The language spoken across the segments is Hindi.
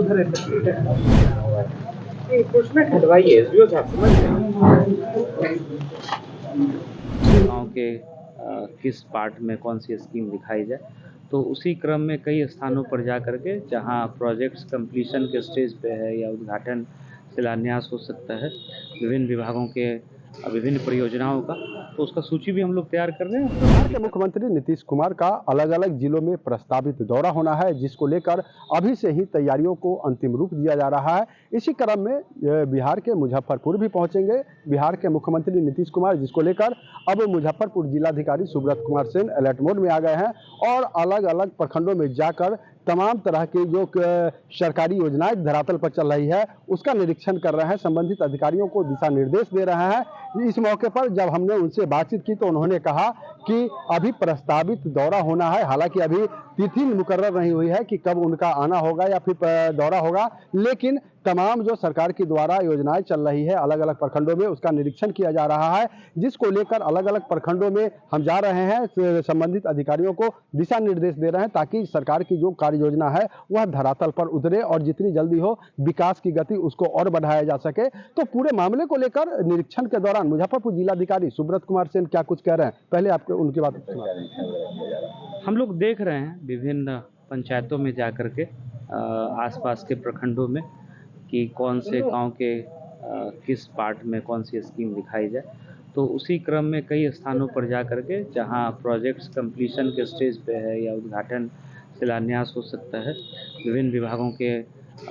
उधर कुछ में हटवाइए एसडीओ साहब समझ गए। गाँव के किस पार्ट में कौन सी स्कीम दिखाई जाए, तो उसी क्रम में कई स्थानों पर जा कर के जहाँ प्रोजेक्ट्स कंप्लीशन के स्टेज पे है या उद्घाटन शिलान्यास हो सकता है विभिन्न विभागों के विभिन्न परियोजनाओं का, तो उसका सूची भी हम लोग तैयार कर रहे हैं। बिहार के मुख्यमंत्री नीतीश कुमार का अलग अलग जिलों में प्रस्तावित दौरा होना है, जिसको लेकर अभी से ही तैयारियों को अंतिम रूप दिया जा रहा है। इसी क्रम में बिहार के मुजफ्फरपुर भी पहुंचेंगे बिहार के मुख्यमंत्री नीतीश कुमार, जिसको लेकर अब मुजफ्फरपुर जिलाधिकारी सुब्रत कुमार सेन अलर्ट मोड में आ गए हैं और अलग अलग प्रखंडों में जाकर तमाम तरह की जो सरकारी योजनाएं धरातल पर चल रही है उसका निरीक्षण कर रहे हैं, संबंधित अधिकारियों को दिशा निर्देश दे रहे हैं। इस मौके पर जब हमने उनसे बातचीत की तो उन्होंने कहा कि अभी प्रस्तावित दौरा होना है, हालांकि अभी तिथि मुकर्रर नहीं हुई है कि कब उनका आना होगा या फिर दौरा होगा, लेकिन तमाम जो सरकार की द्वारा योजनाएं चल रही है अलग अलग प्रखंडों में उसका निरीक्षण किया जा रहा है, जिसको लेकर अलग अलग प्रखंडों में हम जा रहे हैं, संबंधित अधिकारियों को दिशा निर्देश दे रहे हैं ताकि सरकार की जो कार्य योजना है वह धरातल पर उतरे और जितनी जल्दी हो विकास की गति उसको और बढ़ाया जा सके। तो पूरे मामले को लेकर निरीक्षण के दौरान मुजफ्फरपुर जिलाधिकारी सुब्रत कुमार सेन क्या कुछ कह रहे हैं, पहले आपके उनकी बात हम लोग देख रहे हैं विभिन्न पंचायतों में जाकर के आसपास के प्रखंडों में कि कौन से गांव के किस पार्ट में कौन सी स्कीम दिखाई जाए, तो उसी क्रम में कई स्थानों पर जा कर के जहाँ प्रोजेक्ट्स कंप्लीशन के स्टेज पे है या उद्घाटन शिलान्यास हो सकता है विभिन्न विभागों के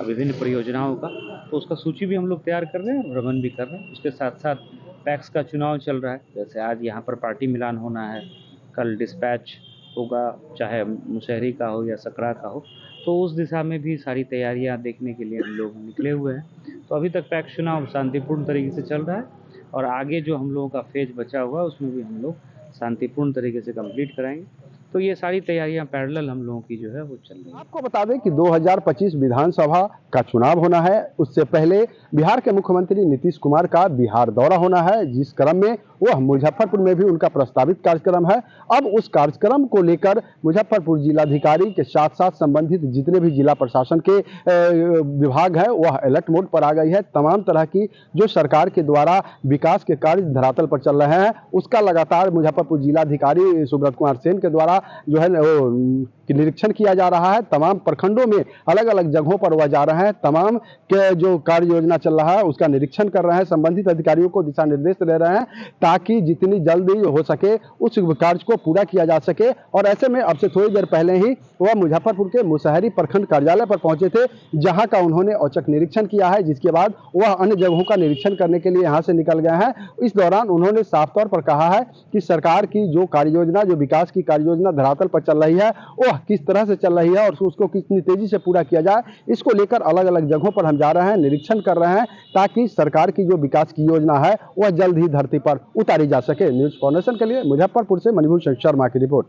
विभिन्न परियोजनाओं का, तो उसका सूची भी हम लोग तैयार कर रहे हैं, भ्रमण भी कर रहे हैं। उसके साथ साथ पैक्स का चुनाव चल रहा है, जैसे आज यहाँ पर पार्टी मिलान होना है, कल डिस्पैच होगा चाहे मुशहरी का हो या सकरा का हो, तो उस दिशा में भी सारी तैयारियां देखने के लिए हम लोग निकले हुए हैं। तो अभी तक पैक्स चुनाव शांतिपूर्ण तरीके से चल रहा है और आगे जो हम लोगों का फेज बचा हुआ है उसमें भी हम लोग शांतिपूर्ण तरीके से कंप्लीट कराएंगे। तो ये सारी तैयारियां पैरेलल हम लोगों की जो है वो चल रही है। आपको बता दें कि 2025 विधानसभा का चुनाव होना है, उससे पहले बिहार के मुख्यमंत्री नीतीश कुमार का बिहार दौरा होना है, जिस क्रम में वह मुजफ्फरपुर में भी उनका प्रस्तावित कार्यक्रम है। अब उस कार्यक्रम को लेकर मुजफ्फरपुर जिलाधिकारी के साथ साथ संबंधित जितने भी जिला प्रशासन के विभाग है वह अलर्ट मोड पर आ गई है। तमाम तरह की जो सरकार के द्वारा विकास के कार्य धरातल पर चल रहे हैं उसका लगातार मुजफ्फरपुर जिलाधिकारी सुब्रत कुमार सेन के द्वारा जो है निरीक्षण किया जा रहा है। तमाम प्रखंडों में अलग अलग जगहों पर वह जा रहे हैं, तमाम के जो कार्य योजना चल रहा है उसका निरीक्षण कर रहे हैं, संबंधित अधिकारियों को दिशा निर्देश दे रहे हैं ताकि जितनी जल्दी हो सके उस कार्य को पूरा किया जा सके। और ऐसे में अब से थोड़ी देर पहले ही वह मुजफ्फरपुर के मुशहरी प्रखंड कार्यालय पर पहुंचे थे, जहां का उन्होंने औचक निरीक्षण किया है, जिसके बाद वह अन्य जगहों का निरीक्षण करने के लिए यहां से निकल गए हैं। इस दौरान उन्होंने साफ तौर पर कहा है कि सरकार की जो कार्य योजना, जो विकास की कार्य योजना धरातल पर चल रही है वह किस तरह से चल रही है और उसको कितनी तेजी से पूरा किया जाए, इसको लेकर अलग अलग जगहों पर हम जा रहे हैं, निरीक्षण कर रहे हैं ताकि सरकार की जो विकास की योजना है वह जल्द ही धरती पर उतारी जा सके। न्यूज़ फॉर नेशन के लिए मुजफ्फरपुर से मणिभूषण शर्मा की रिपोर्ट।